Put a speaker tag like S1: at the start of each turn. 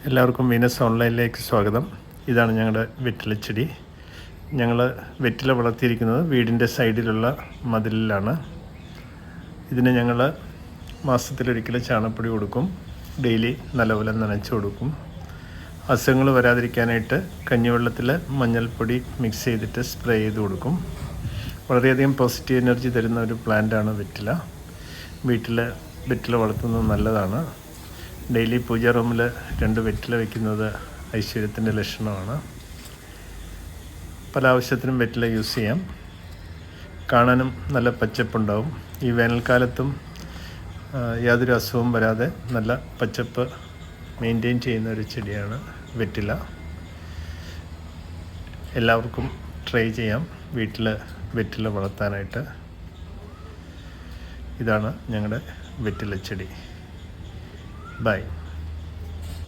S1: എല്ലാവർക്കും വീനസ് ഓൺലൈനിലേക്ക് സ്വാഗതം. ഇതാണ് ഞങ്ങളുടെ വെറ്റിലച്ചെടി. ഞങ്ങൾ വെറ്റില വളർത്തിയിരിക്കുന്നത് വീടിൻ്റെ സൈഡിലുള്ള മതിലിലാണ്. ഇതിന് ഞങ്ങൾ മാസത്തിലൊരിക്കൽ ചാണകപ്പൊടി കൊടുക്കും, ഡെയിലി നല്ലപോലെ നനച്ചു കൊടുക്കും. അസുഖങ്ങൾ വരാതിരിക്കാനായിട്ട് കഞ്ഞിവെള്ളത്തിൽ മഞ്ഞൾപ്പൊടി മിക്സ് ചെയ്തിട്ട് സ്പ്രേ ചെയ്ത് കൊടുക്കും. വളരെയധികം പോസിറ്റീവ് എനർജി തരുന്ന ഒരു പ്ലാന്റാണ് വെറ്റില. വീട്ടിൽ വെറ്റില വളർത്തുന്നത് നല്ലതാണ്. ഡെയിലി പൂജാ റൂമിൽ 2 വെറ്റില വയ്ക്കുന്നത് ഐശ്വര്യത്തിൻ്റെ ലക്ഷണമാണ്. പല ആവശ്യത്തിനും വെറ്റില യൂസ് ചെയ്യാം. കാണാനും നല്ല പച്ചപ്പുണ്ടാവും. ഈ വേനൽക്കാലത്തും യാതൊരു അസുഖവും വരാതെ നല്ല പച്ചപ്പ് മെയിൻറ്റെയിൻ ചെയ്യുന്ന ഒരു ചെടിയാണ് വെറ്റില. എല്ലാവർക്കും ട്രൈ ചെയ്യാം വീട്ടിൽ വെറ്റില വളർത്താനായിട്ട്. ഇതാണ് ഞങ്ങളുടെ വെറ്റില ചെടി. Bye.